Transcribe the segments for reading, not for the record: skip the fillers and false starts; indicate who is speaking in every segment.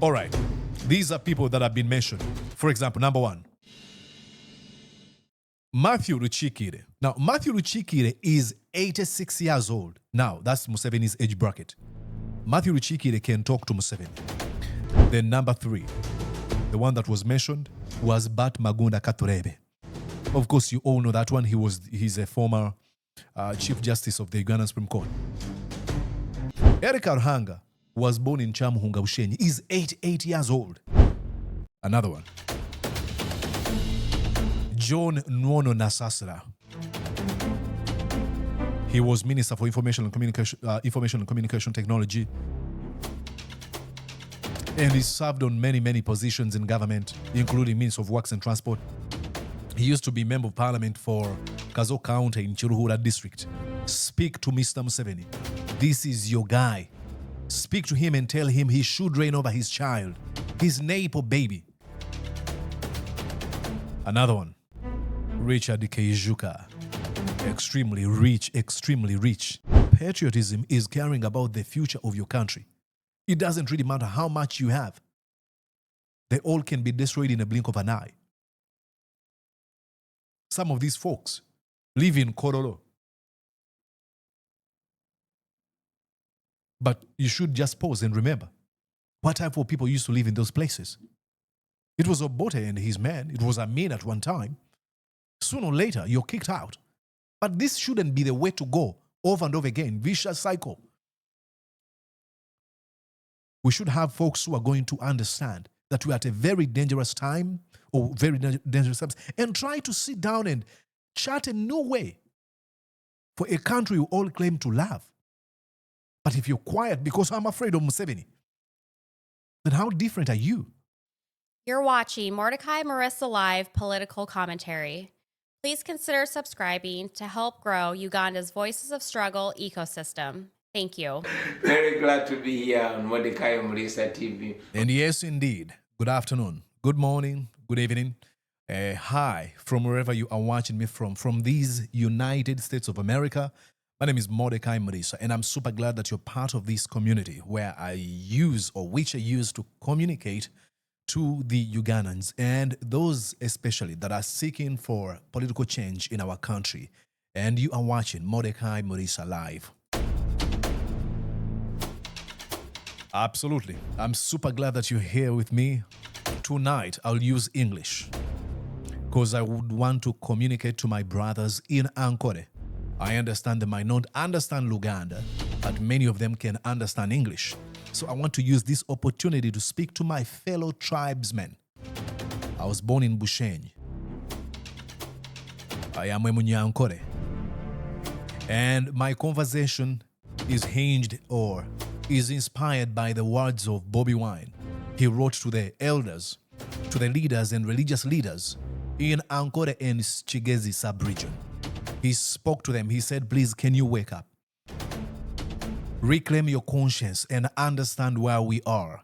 Speaker 1: All right. These are people that have been mentioned. For example, number one, Mathew Rukikaire. Now, Mathew Rukikaire is 86 years old. Now, that's Museveni's age bracket. Mathew Rukikaire can talk to Museveni. Then number three, the one that was mentioned was Bart Magunda Katureebe. Of course, you all know that one. He's a former Chief Justice of the Ugandan Supreme Court. Eric Arhanga was born in Kyamuhunga, Bushenyi. He's 88 years old. Another one. John Nwono Nasasira. He was Minister for Information and Communication Technology. And he served on many positions in government, including Minister of Works and Transport. He used to be Member of Parliament for Kazo County in Chiruhura District. Speak to Mr. Museveni. This is your guy. Speak to him and tell him he should reign over his child, his neighbor baby. Another one. Richard Kaijuka. Extremely rich. Patriotism is caring about the future of your country. It doesn't really matter how much you have. They all can be destroyed in a blink of an eye. Some of these folks live in Korolo. But you should just pause and remember what type of people used to live in those places. It was Obote and his men. It was Amin at one time. Sooner or later, you're kicked out. But this shouldn't be the way to go over and over again. Vicious cycle. We should have folks who are going to understand that we're at a very dangerous time or very dangerous times and try to sit down and chart a new way for a country we all claim to love. But if you're quiet because I'm afraid of Museveni, then how different are you?
Speaker 2: You're watching Mordecai Marissa Live Political Commentary. Please consider subscribing to help grow Uganda's Voices of Struggle ecosystem. Thank you.
Speaker 3: Very glad to be here on Mordecai Marissa TV.
Speaker 1: And yes, indeed. Good afternoon, good morning, good evening. Hi from wherever you are watching me from these United States of America. My name is Mordecai Marissa, and I'm super glad that you're part of this community where I use to communicate to the Ugandans and those especially that are seeking for political change in our country. And you are watching Mordecai Marissa Live. Absolutely. I'm super glad that you're here with me. Tonight, I'll use English because I would want to communicate to my brothers in Ankore. I understand they might not understand Luganda, but many of them can understand English. So I want to use this opportunity to speak to my fellow tribesmen. I was born in Bushenyi. I am a Munyankore. And my conversation is hinged or is inspired by the words of Bobi Wine. He wrote to the elders, to the leaders and religious leaders in Ankore and Kigezi sub-region. He spoke to them. He said, please, can you wake up? Reclaim your conscience and understand where we are.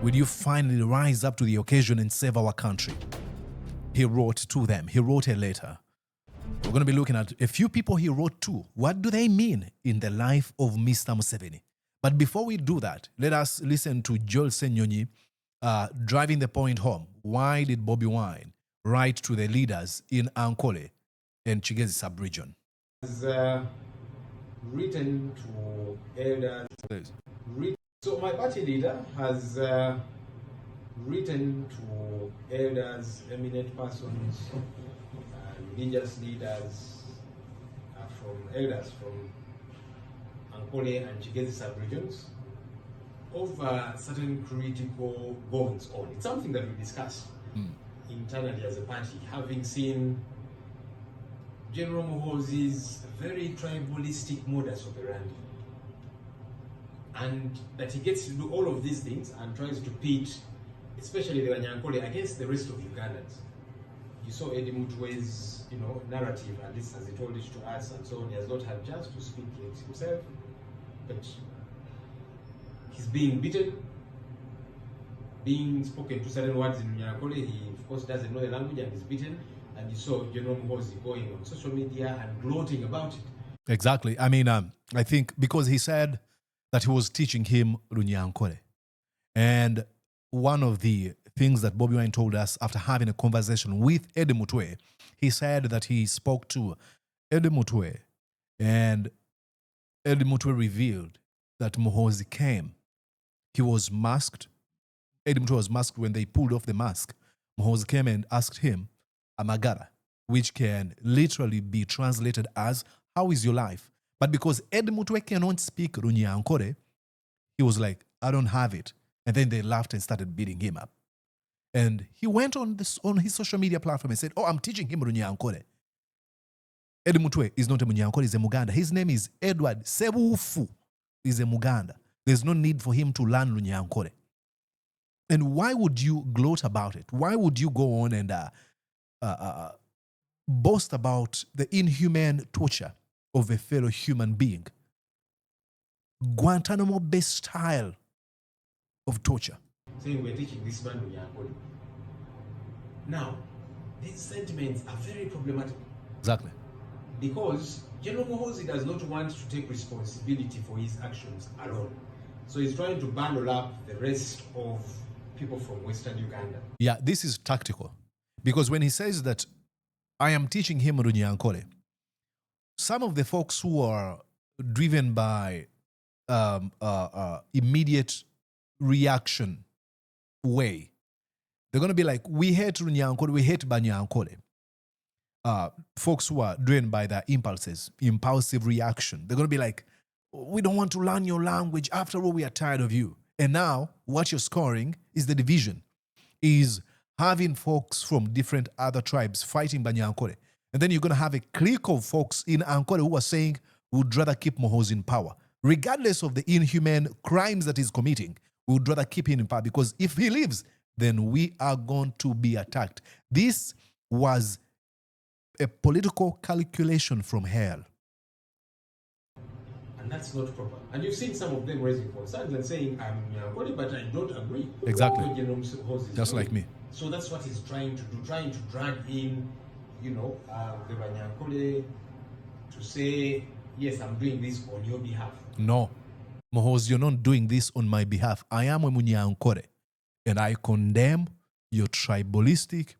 Speaker 1: Will you finally rise up to the occasion and save our country? He wrote to them. He wrote a letter. We're going to be looking at a few people he wrote to. What do they mean in the life of Mr. Museveni? But before we do that, let us listen to Joel Senyonyi driving the point home. Why did Bobi Wine write to the leaders in Ankole and Kigezi sub-region?
Speaker 4: Written to elders. So my party leader has written to elders, eminent persons, religious leaders, elders from Ankole and Kigezi sub-regions over certain critical goings on. It's something that we discuss internally as a party, having seen General Muhoozi's very tribalistic modus operandi, and that he gets to do all of these things and tries to pit, especially the Wanyankole, against the rest of Ugandans. You saw Eddy Mutwe's, narrative, at least as he told it to us, and so on. He has not had a chance to speak it himself, but he's being beaten, being spoken to certain words in Wanyankole. He, of course, doesn't know the language and is beaten. And you saw General Muhoozi going on social media and gloating about it.
Speaker 1: Exactly. I mean, I think because he said that he was teaching him Runyankore. And one of the things that Bobi Wine told us after having a conversation with Eddy Mutwe, he said that he spoke to Eddy Mutwe, and Eddy Mutwe revealed that Muhoozi came. He was masked. Eddy Mutwe was masked. When they pulled off the mask, Muhoozi came and asked him, Amagara, which can literally be translated as, how is your life? But because Eddy Mutwe cannot speak Runyankore, he was like, I don't have it. And then they laughed and started beating him up. And he went on his social media platform and said, oh, I'm teaching him Runyankore. Eddy Mutwe is not a Munyankore, he's a Muganda. His name is Edward Sebufu. He's a Muganda. There's no need for him to learn Runyankore. And why would you gloat about it? Why would you go on and boast about the inhuman torture of a fellow human being? Guantanamo-based style of torture.
Speaker 4: Saying we're teaching this man Runyankore. Now, these sentiments are very problematic.
Speaker 1: Exactly.
Speaker 4: Because General Muhoozi does not want to take responsibility for his actions alone. So he's trying to bundle up the rest of people from Western Uganda.
Speaker 1: Yeah, this is tactical. Because when he says that I am teaching him Runyankore, some of the folks who are driven by immediate reaction way, they're going to be like, we hate Runyankore, we hate Banyankore. Folks who are driven by their impulses, impulsive reaction, they're going to be like, we don't want to learn your language. After all, we are tired of you. And now what you're scoring is the division, is having folks from different other tribes fighting Banyankore. And then you're going to have a clique of folks in Ankore who are saying, we'd rather keep Muhoozi in power. Regardless of the inhuman crimes that he's committing, we would rather keep him in power, because if he leaves, then we are going to be attacked. This was a political calculation from hell.
Speaker 4: And that's not proper. And you've seen some of them raising concerns and saying, I'm Nyankole, but I don't agree.
Speaker 1: Exactly.
Speaker 4: With General Muhoozi.
Speaker 1: Just like me.
Speaker 4: So that's what he's trying to do, trying to drag in, the Banyankole to say, yes, I'm doing this on your behalf.
Speaker 1: No. Muhoozi, you're not doing this on my behalf. I am a Munyankore, and I condemn your tribalistic,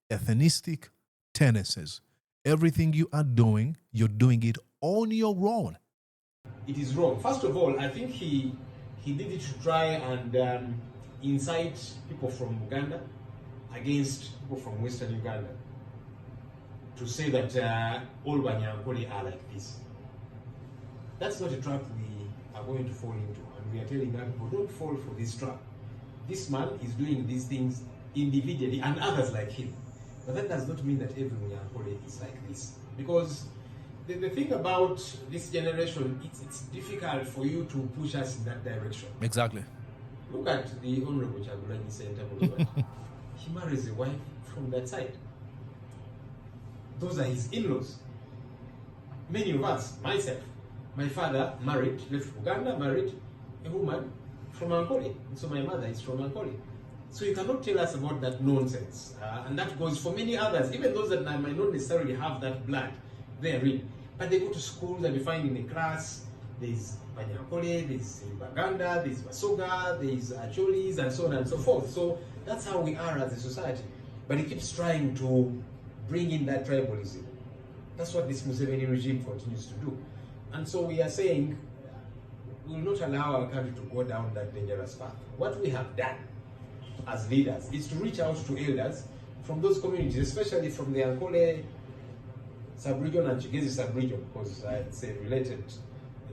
Speaker 1: ethnistic tendencies. Everything you are doing, you're doing it on your own.
Speaker 4: It is wrong. First of all, I think he did it to try and incite people from Uganda against people from Western Uganda, to say that all Banyankole are like this. That's not a trap we are going to fall into, and we are telling young people, don't fall for this trap. This man is doing these things individually, and others like him. But that does not mean that every Nyankole is like this. Because the thing about this generation, it's difficult for you to push us in that direction.
Speaker 1: Exactly.
Speaker 4: Look at the Honorable Chagulanyi Sentamu. He marries a wife from that side. Those are his in-laws. Many of us, myself, my father married, left Uganda, married a woman from Ankole. And so my mother is from Ankole. So you cannot tell us about that nonsense. And that goes for many others, even those that might not necessarily have that blood therein. But they go to schools and you find in a class, there's Banyankole, there's Baganda, there's Basoga, there's Acholis, and so on and so forth. So that's how we are as a society. But he keeps trying to bring in that tribalism. That's what this Museveni regime continues to do. And so we are saying, we will not allow our country to go down that dangerous path. What we have done as leaders is to reach out to elders from those communities, especially from the Ankole sub-region and Kigezi sub-region, because it's a related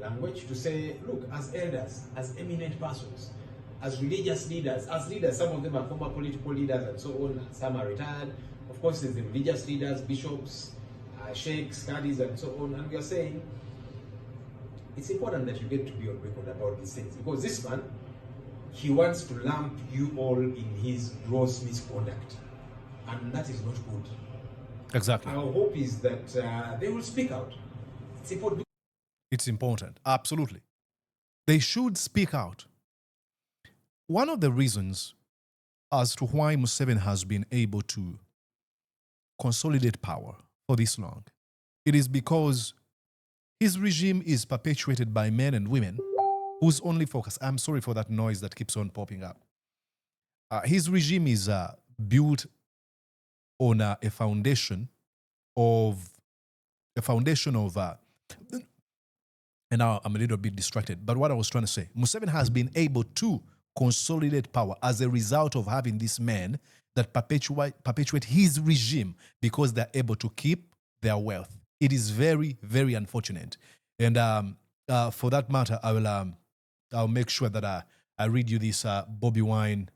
Speaker 4: language, to say, look, as elders, as eminent persons, as religious leaders, some of them are former political leaders and so on, some are retired. Of course, there's the religious leaders, bishops, sheikhs, qadis, and so on. And we are saying, it's important that you get to be on record about these things, because this man, he wants to lump you all in his gross misconduct, and that is not good.
Speaker 1: Exactly.
Speaker 4: Our hope is that they will speak out. It's important.
Speaker 1: It's important. Absolutely. They should speak out. One of the reasons as to why Museveni has been able to consolidate power for this long, it is because his regime is perpetuated by men and women whose only focus, I'm sorry for that noise that keeps on popping up. his regime is built on a foundation of and now I'm a little bit distracted, but what I was trying to say, Museveni has been able to consolidate power as a result of having this man that perpetuate his regime because they're able to keep their wealth. It is very, very unfortunate. And for that matter, I'll make sure that I read you this Bobi Wine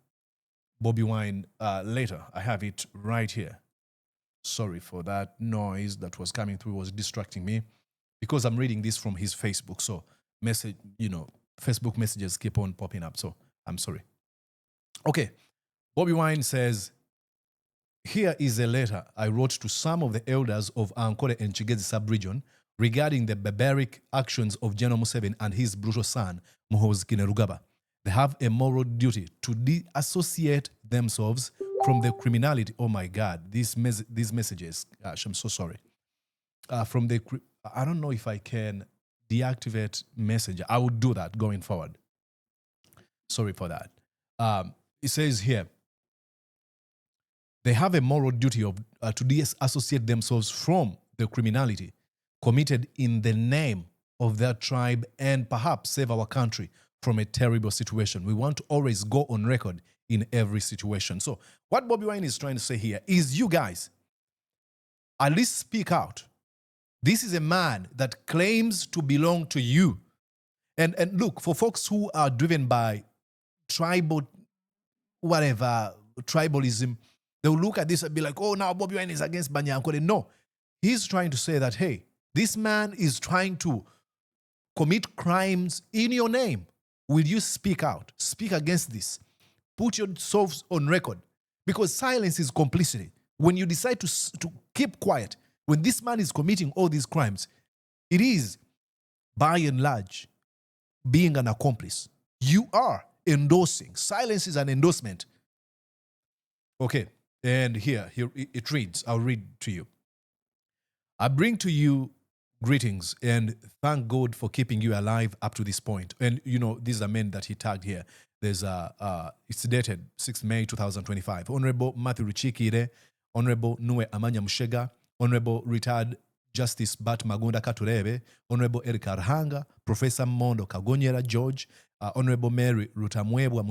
Speaker 1: later. I have it right here. Sorry for that noise that was coming through, was distracting me because I'm reading this from his Facebook. So Facebook messages keep on popping up. So I'm sorry. Okay. Bobi Wine says, here is a letter I wrote to some of the elders of Ankore and Kigezi sub-region regarding the barbaric actions of General Museveni and his brutal son, Muhoozi Kainerugaba. They have a moral duty to deassociate themselves from the criminality. Oh my God, these messages, gosh, I'm so sorry. I don't know if I can deactivate Messenger. I would do that going forward. Sorry for that. It says here, they have a moral duty to disassociate themselves from the criminality committed in the name of their tribe and perhaps save our country from a terrible situation. We want to always go on record in every situation. So what Bobi Wine is trying to say here is, you guys, at least speak out. This is a man that claims to belong to you. And look, for folks who are driven by tribalism, they'll look at this and be like, oh, now Bobi Wine is against Ankore. No, he's trying to say that, hey, this man is trying to commit crimes in your name. Will you speak out? Speak against this. Put yourselves on record. Because silence is complicity. When you decide to keep quiet, when this man is committing all these crimes, it is, by and large, being an accomplice. You are endorsing. Silence is an endorsement. Okay, and here it reads, I'll read to you. I bring to you greetings and thank God for keeping you alive up to this point. And these are men that he tagged here. There's it's dated 6 May 2025. Honorable Mathew Rukikaire, Honorable Amanya Mushega, Honorable Retired Justice Bart Magunda Katureebe, Honorable Eric Arhanga, Professor Mondo Kagonyera George, Honorable Mary Rutamwebwa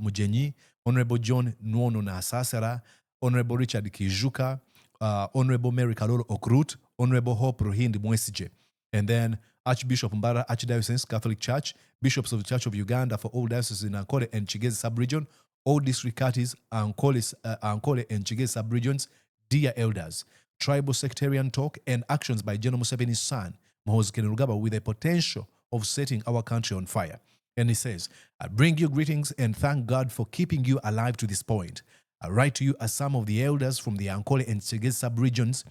Speaker 1: Mujenyi, Honorable John Nwono Nasasira, Honorable Richard Kijuka, Honorable Mary Kalolo Okrut, Honorable Hope Ruhindi Mwesije, and then Archbishop Mbara Archdiocese Catholic Church, Bishops of the Church of Uganda for all dioceses in Ankore and Kigezi sub-region, all district parties, Ankore and Kigezi sub-regions, dear elders, tribal sectarian talk and actions by General Museveni's son, Muhoozi Kainerugaba, with the potential of setting our country on fire. And he says, I bring you greetings and thank God for keeping you alive to this point. I write to you as some of the elders from the Ankore and Kigezi sub-regions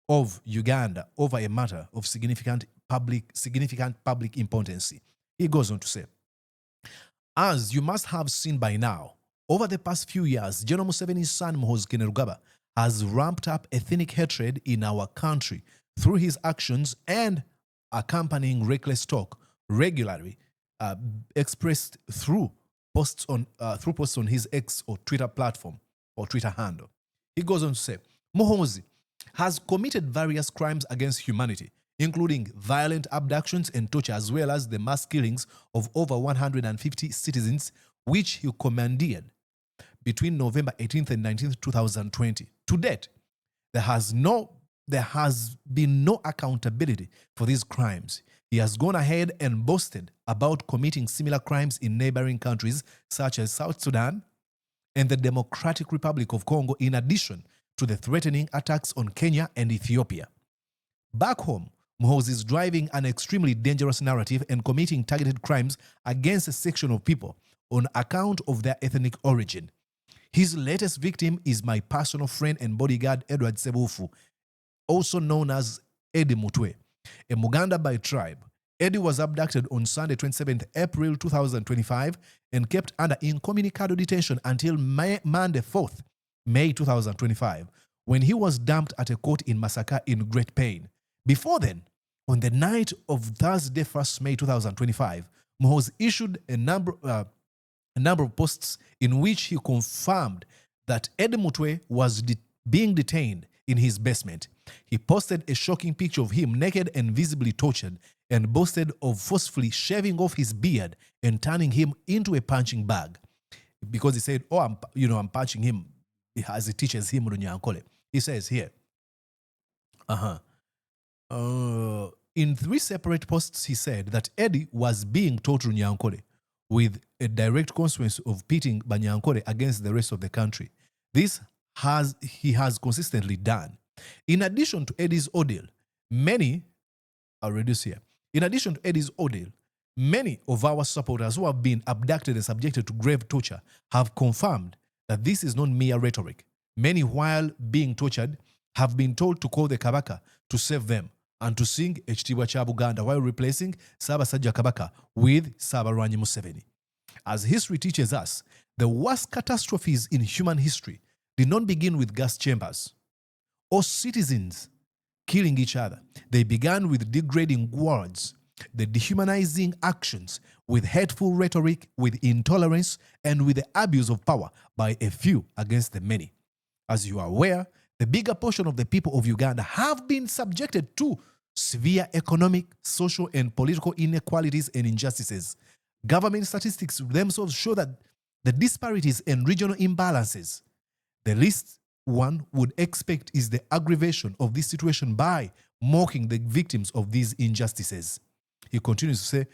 Speaker 1: of Uganda over a matter of significant public importance. He goes on to say, as you must have seen by now, over the past few years, General Museveni's son Muhoozi Kainerugaba has ramped up ethnic hatred in our country through his actions and accompanying reckless talk regularly expressed through posts on his X or Twitter platform or Twitter handle. He goes on to say, Muhoozi has committed various crimes against humanity, including violent abductions and torture, as well as the mass killings of over 150 citizens, which he commandeered between November 18th and 19th, 2020. To date, there has been no accountability for these crimes. He has gone ahead and boasted about committing similar crimes in neighboring countries such as South Sudan and the Democratic Republic of Congo, in addition to the threatening attacks on Kenya and Ethiopia. Back home, Muhoozi is driving an extremely dangerous narrative and committing targeted crimes against a section of people on account of their ethnic origin. His latest victim is my personal friend and bodyguard Edward Sebufu, also known as Eddy Mutwe, a Muganda by tribe. Eddy was abducted on Sunday, 27th April 2025 and kept under incommunicado detention until Monday, 4th May 2025, when he was dumped at a court in Masaka in great pain. Before then, on the night of Thursday, 1st May 2025, Muhoozi issued a number a number of posts in which he confirmed that Eddy Mutwe was being detained in his basement. He posted a shocking picture of him naked and visibly tortured and boasted of forcefully shaving off his beard and turning him into a punching bag. Because he said, oh, I'm punching him as he teaches him Runyankole. He says here, in 3 separate posts, he said that Eddy was being taught Runyankole with a direct consequence of pitting Banyankole against the rest of the country. This he has consistently done. In addition to Eddy's ordeal, I'll reduce here. In addition to Eddy's ordeal, many of our supporters who have been abducted and subjected to grave torture have confirmed that this is not mere rhetoric. Many, while being tortured, have been told to call the Kabaka to save them and to sing Ekitiibwa kya Buganda while replacing Ssaabasajja Kabaka with Ssaabalwanyi Museveni. As history teaches us, the worst catastrophes in human history did not begin with gas chambers or citizens killing each other. They began with degrading words, the dehumanizing actions, with hateful rhetoric, with intolerance, and with the abuse of power by a few against the many. As you are aware, the bigger portion of the people of Uganda have been subjected to severe economic, social, and political inequalities and injustices. Government statistics themselves show that the disparities and regional imbalances. The least one would expect is the aggravation of this situation by mocking the victims of these injustices. He continues to say,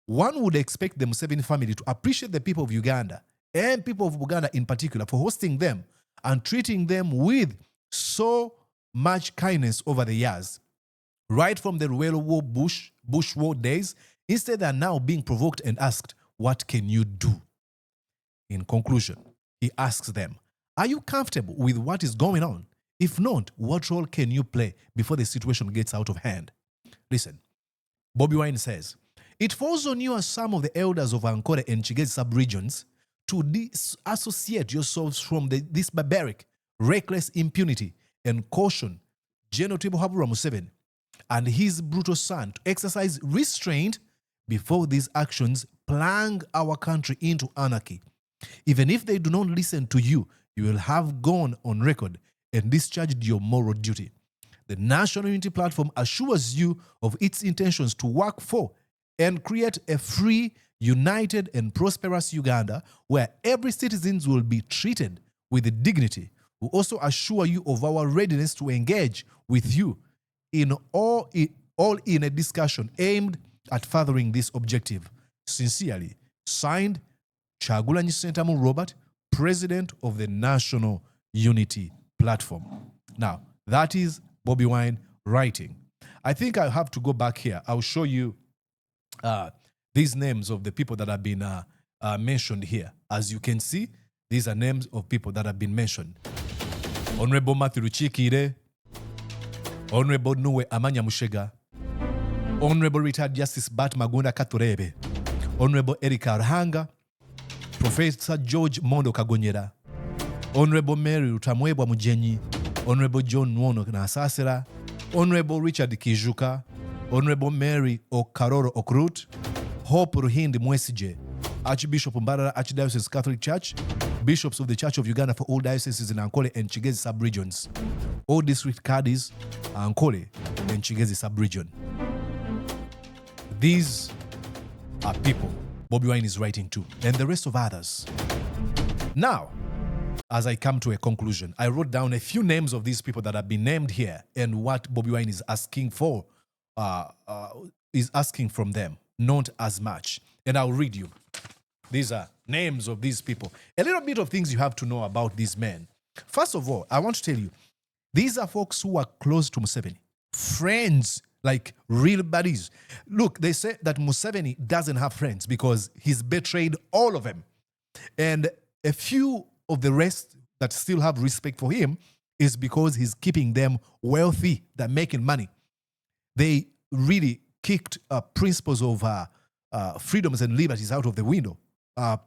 Speaker 1: one would expect the Museveni family to appreciate the people of Uganda and people of Uganda in particular for hosting them and treating them with so much kindness over the years. Right from the Ruwero War, Bush War days, instead they are now being provoked and asked, what can you do? In conclusion, he asks them, are you comfortable with what is going on? If not, what role can you play before the situation gets out of hand? Listen, Bobi Wine says, it falls on you as some of the elders of Ankore and Kigezi sub-regions to disassociate yourselves from this barbaric, reckless impunity and caution General Habura Museveni and his brutal son to exercise restraint before these actions plunge our country into anarchy. Even if they do not listen to you, you will have gone on record and discharged your moral duty. The National Unity Platform assures you of its intentions to work for and create a free, united, and prosperous Uganda where every citizen will be treated with dignity. We also assure you of our readiness to engage with you in all in a discussion aimed at furthering this objective. Sincerely, signed, Kyagulanyi Ssentamu Robert, President of the National Unity Platform. Now, that is Bobi Wine writing. I think I have to go back here. I'll show you these names of the people that have been mentioned here. As you can see, these are names of people that have been mentioned. Honorable Mathew Rukikaire, Honorable Amanya Mushega, Honorable Retired Justice Bart Magunda Katureebe, Honorable Eric Arhanga, Professor George Mondo Kagonyera, Honorable Mary Rutamwebwa Mujenyi, Honorable John Nwono Nasasira, Honorable Richard Kijuka, Honorable Mary Okaroro Okrut, Hope Ruhindi Mwesije, Archbishop Mbarara Archdiocese Catholic Church, Bishops of the Church of Uganda for all dioceses in Ankore and Kigezi sub-regions, all district caddies, Ankore and Kigezi sub-region. These are people Bobi Wine is writing to, and the rest of others. Now, as I come to a conclusion, I wrote down a few names of these people that have been named here and what Bobi Wine is asking for, is asking from them, not as much. And I'll read you. These are names of these people. A little bit of things you have to know about these men. First of all, I want to tell you, these are folks who are close to Museveni. Friends, like real buddies. Look, they say that Museveni doesn't have friends because he's betrayed all of them. And a few of the rest that still have respect for him is because he's keeping them wealthy, they're making money. They really kicked principles of freedoms and liberties out of the window.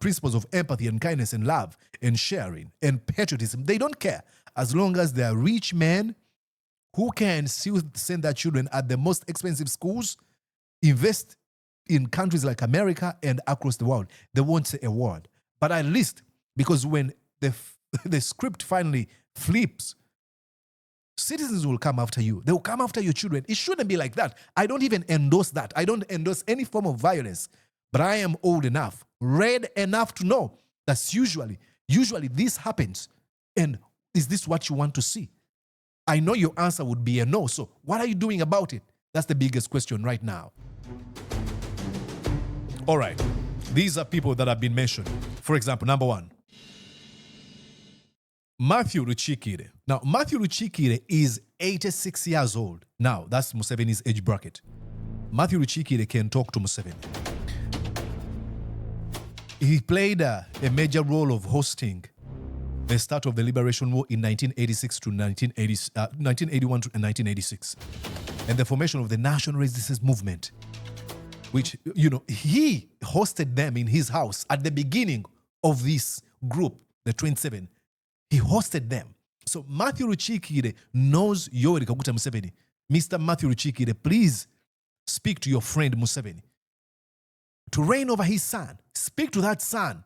Speaker 1: Principles of empathy and kindness and love and sharing and patriotism. They don't care as long as they are rich men who can still send their children at the most expensive schools, invest in countries like America and across the world. They won't say a word. But at least, because when the script finally flips, citizens will come after you. They will come after your children. It shouldn't be like that. I don't even endorse that. I don't endorse any form of violence. But I am old enough, read enough to know that usually this happens. And is this what you want to see? I know your answer would be a no. So what are you doing about it? That's the biggest question right now. All right. These are people that have been mentioned. For example, number 1, Mathew Rukikaire. Now, Mathew Rukikaire is 86 years old. Now, that's Museveni's age bracket. Mathew Rukikaire can talk to Museveni. He played a major role of hosting the start of the Liberation War in 1986 to 1981 to 1986, and the formation of the National Resistance Movement, which, he hosted them in his house at the beginning of this group, the 27. He hosted them. So Mathew Rukikaire knows Yoweri Kaguta Museveni. Mr. Mathew Rukikaire, please speak to your friend Museveni to reign over his son. Speak to that son.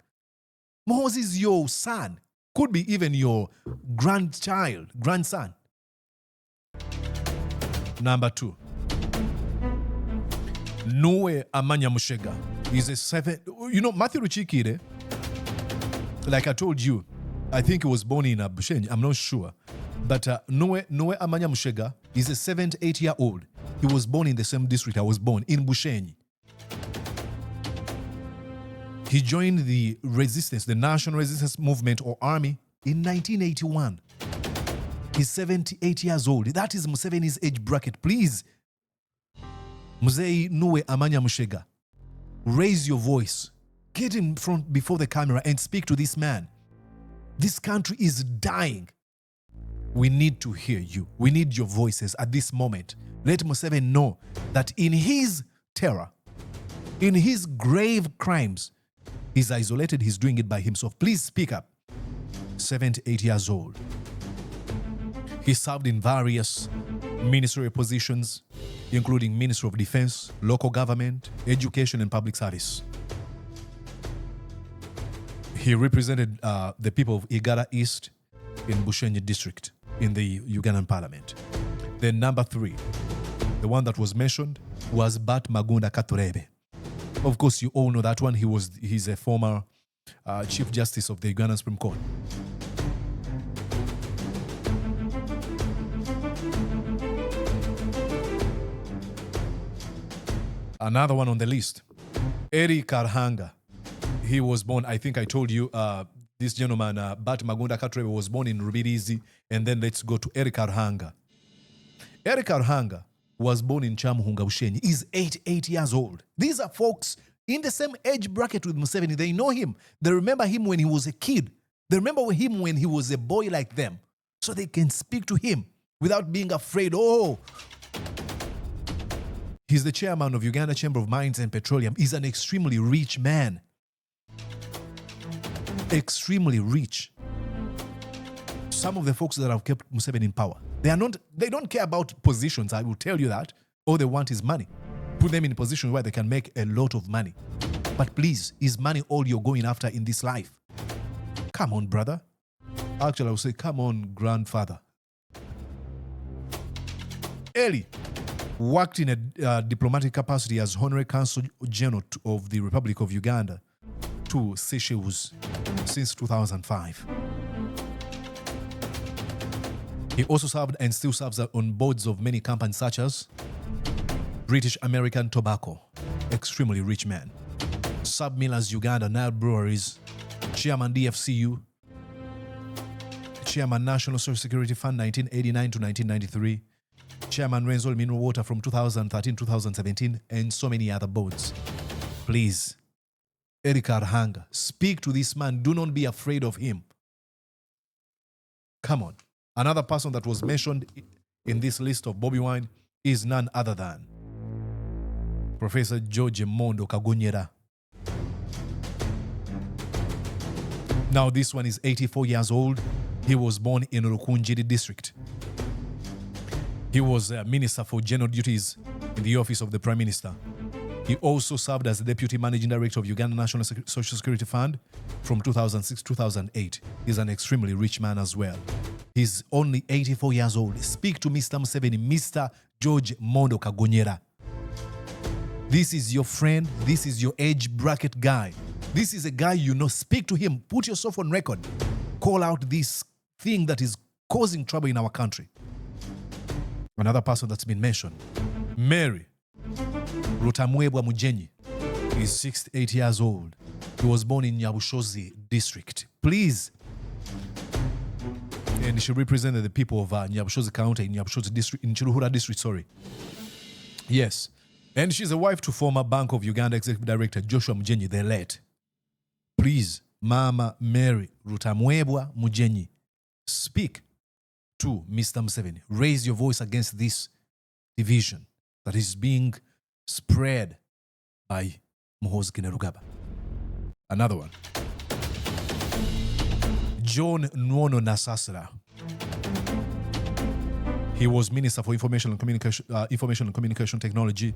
Speaker 1: Muhoozi is your son. Could be even your grandson. Number 2, Amanya Mushega. He's a 7. Mathew Rukikaire, like I told you, I think he was born in Bushenyi. I'm not sure. But Amanya Mushega is a 7 to 8-year-old. He was born in the same district I was born, in Bushenyi. He joined the resistance, the National Resistance Movement or Army, in 1981. He's 78 years old. That is Museveni's age bracket. Please, Musei Amanya Mushega, raise your voice. Get in front before the camera and speak to this man. This country is dying. We need to hear you. We need your voices at this moment. Let Museveni know that in his terror, in his grave crimes, he's isolated, he's doing it by himself. Please speak up. 78 years old. He served in various ministerial positions, including Ministry of Defense, local government, education, and public service. He represented the people of Igara East in Bushenyi district in the Ugandan parliament. Then number 3, the one that was mentioned, was Bart Magunda Katureebe. Of course, you all know that one. He's a former Chief Justice of the Ugandan Supreme Court. Another one on the list, Eddy Karhanga. He was born, I think I told you, this gentleman, Bart Magunda Katureebe, was born in Rubirizi. And then let's go to Eddy Karhanga. Eddy Karhanga was born in Kyamuhunga, Bushenyi. He's 88 years old. These are folks in the same age bracket with Museveni. They know him. They remember him when he was a kid. They remember him when he was a boy like them. So they can speak to him without being afraid. Oh, he's the chairman of Uganda Chamber of Mines and Petroleum. He's an extremely rich man. Extremely rich. Some of the folks that have kept Museveni in power, they don't care about positions, I will tell you that. All they want is money. Put them in a position where they can make a lot of money. But please, is money all you're going after in this life? Come on, brother. Actually, I would say, come on, grandfather. Eddy worked in a diplomatic capacity as Honorary Consul General of the Republic of Uganda to Seychelles since 2005. He also served and still serves on boards of many companies such as British American Tobacco, extremely rich man, Sub Millers Uganda, Nile Breweries, Chairman DFCU, Chairman National Social Security Fund 1989 to 1993, Chairman Renzol Mineral Water from 2013-2017, and so many other boards. Please, Eddy Karhanga, speak to this man. Do not be afraid of him. Come on. Another person that was mentioned in this list of Bobi Wine is none other than Professor George Mondo Kagonyera. Now this one is 84 years old. He was born in Rukunjiri district. He was a minister for general duties in the office of the Prime Minister. He also served as the Deputy Managing Director of Uganda National Social Security Fund from 2006 to 2008. He's an extremely rich man as well. He's only 84 years old. Speak to Mr. Museveni, Mr. George Mondo Kagonyera. This is your friend. This is your age bracket guy. This is a guy you know. Speak to him. Put yourself on record. Call out this thing that is causing trouble in our country. Another person that's been mentioned, Mary Rutamwebwa Mujenyi, is 68 years old. He was born in Nyabushozi district. Please. And she represented the people of Nyabushozi County in Nyabushozi district, in Chiruhura district, sorry. Yes. And she's a wife to former Bank of Uganda Executive Director Joshua Mujenyi, the late. Please, Mama Mary Rutamwebwa Mujenyi, speak to Mr. Museveni. Raise your voice against this division that is being spread by Muhoozi Kainerugaba. Another one. John Nwono Nasasira. He was Minister for Information and Communication Technology.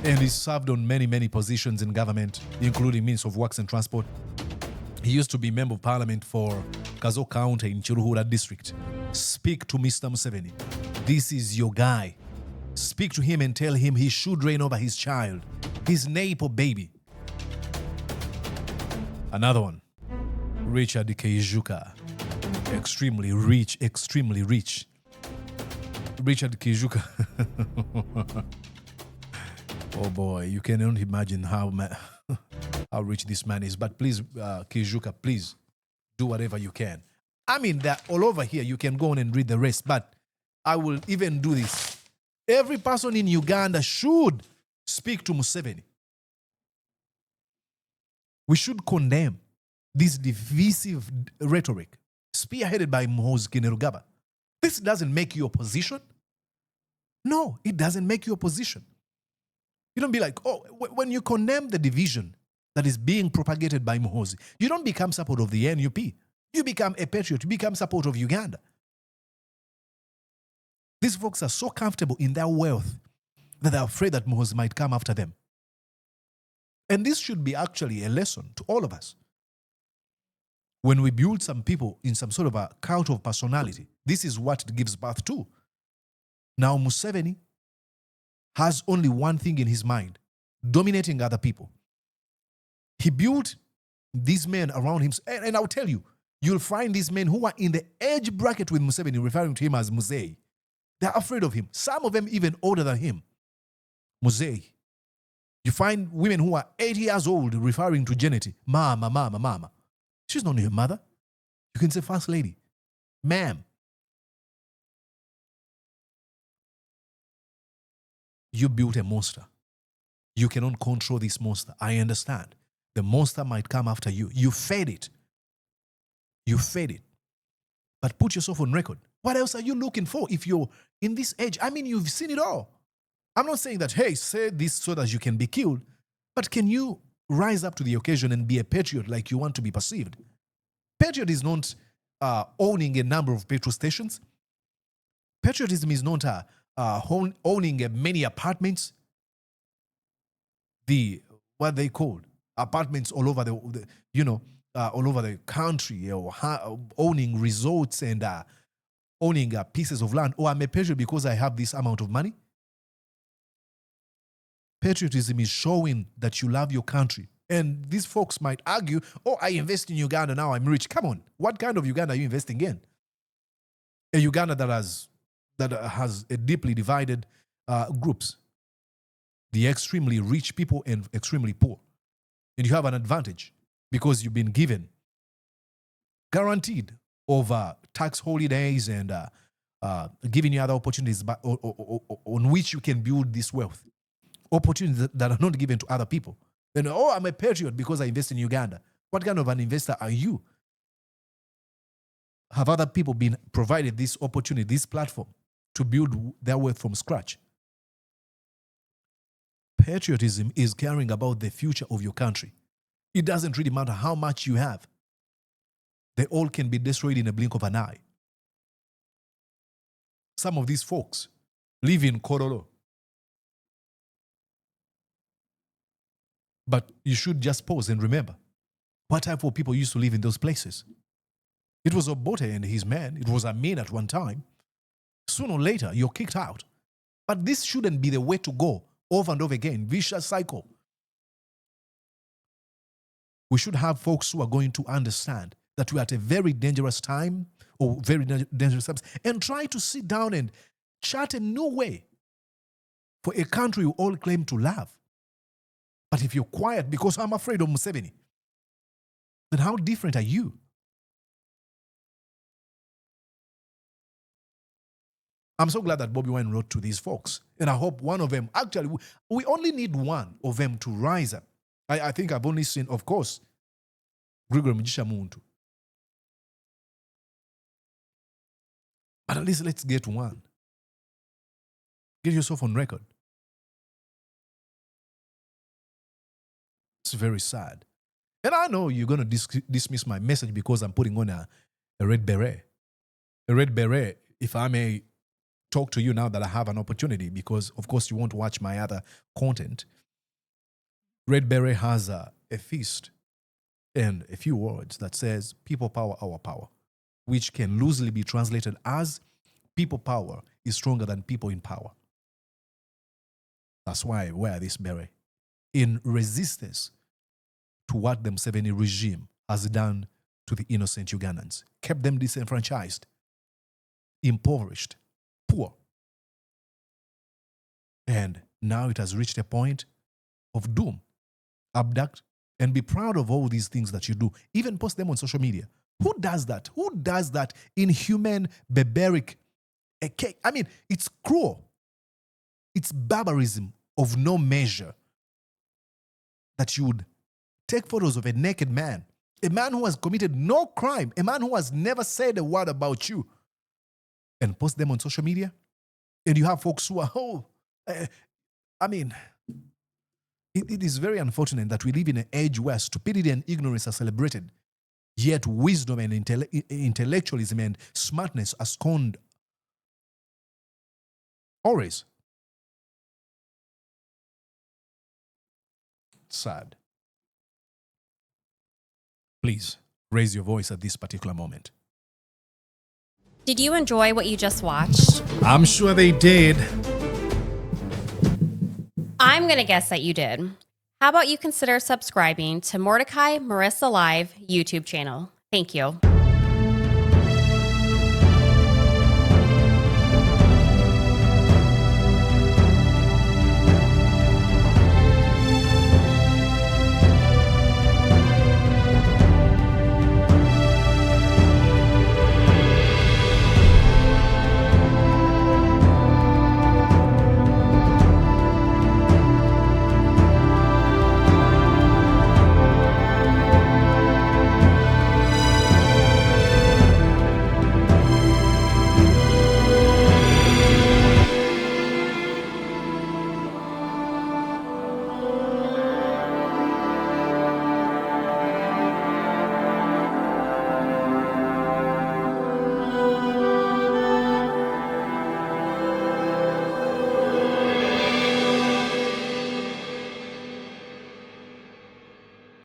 Speaker 1: And he served on many positions in government, including Minister of Works and Transport. He used to be Member of Parliament for Kazo County in Chiruhura District. Speak to Mr. Museveni. This is your guy. Speak to him and tell him he should reign over his child, his neighbor baby. Another one, Richard Kijuka. Extremely rich. Richard Kijuka. Oh boy, you can only imagine how rich this man is. But please, Kijuka, please do whatever you can. I mean, they're all over here. You can go on and read the rest, but I will even do this. Every person in Uganda should speak to Museveni. We should condemn this divisive rhetoric spearheaded by Muhoozi Kainerugaba. This doesn't make you opposition. No, it doesn't make you opposition. You don't be like, oh, when you condemn the division that is being propagated by Muhoozi, you don't become support of the NUP. You become a patriot. You become support of Uganda. These folks are so comfortable in their wealth that they're afraid that Muhoozi might come after them. And this should be actually a lesson to all of us. When we build some people in some sort of a cult of personality, this is what it gives birth to. Now Museveni has only one thing in his mind, dominating other people. He built these men around him. And I'll tell you, you'll find these men who are in the age bracket with Museveni, referring to him as Musevei. They're afraid of him. Some of them even older than him. Musevei. You find women who are 80 years old referring to Janet, mama. She's not your mother. You can say first lady, ma'am. You built a monster. You cannot control this monster. I understand. The monster might come after you. You fed it. But put yourself on record. What else are you looking for if you're in this age? I mean, you've seen it all. I'm not saying that, hey, say this so that you can be killed. But can you rise up to the occasion and be a patriot like you want to be perceived? Patriot is not owning a number of petrol stations. Patriotism is not owning many apartments. What they call apartments all over all over the country, or owning resorts and owning pieces of land. Oh, I'm a patriot because I have this amount of money. Patriotism is showing that you love your country. And these folks might argue, oh, I invest in Uganda, now I'm rich. Come on. What kind of Uganda are you investing in? A Uganda that has a deeply divided groups. The extremely rich people and extremely poor. And you have an advantage because you've been given guaranteed over tax holidays and giving you other opportunities on which you can build this wealth. Opportunities that are not given to other people. Then, oh, I'm a patriot because I invest in Uganda. What kind of an investor are you? Have other people been provided this opportunity, this platform, to build their wealth from scratch? Patriotism is caring about the future of your country. It doesn't really matter how much you have. They all can be destroyed in a blink of an eye. Some of these folks live in Korolo. But you should just pause and remember what type of people used to live in those places. It was Obote and his men. It was Amin at one time. Sooner or later, you're kicked out. But this shouldn't be the way to go over and over again. Vicious cycle. We should have folks who are going to understand that we're at a very dangerous time or very dangerous times and try to sit down and chart a new way for a country you all claim to love. But if you're quiet because I'm afraid of Museveni, then how different are you? I'm so glad that Bobi Wine wrote to these folks. And I hope one of them, actually, we only need one of them to rise up. I think I've only seen, of course, Gregory Mugisha Muntu. But at least let's get one. Get yourself on record. It's very sad. And I know you're going to dismiss my message because I'm putting on a red beret. A red beret, if I may talk to you now that I have an opportunity, because of course you won't watch my other content. Red Beret has a feast and a few words that says people power, our power, which can loosely be translated as people power is stronger than people in power. That's why I wear this beret in resistance to what the Museveni regime has done to the innocent Ugandans, kept them disenfranchised, impoverished, poor. And now it has reached a point of doom. Abduct and be proud of all these things that you do. Even post them on social media. Who does that? Who does that inhuman, barbaric? I mean, it's cruel. It's barbarism of no measure that you would take photos of a naked man, a man who has committed no crime, a man who has never said a word about you, and post them on social media. And you have folks who are, it is very unfortunate that we live in an age where stupidity and ignorance are celebrated, yet wisdom and intellectualism and smartness are scorned. Always. Sad. Please raise your voice at this particular moment.
Speaker 2: Did you enjoy what you just watched?
Speaker 1: I'm sure they did.
Speaker 2: I'm going to guess that you did. How about you consider subscribing to Mordecai Marissa Live YouTube channel? Thank you.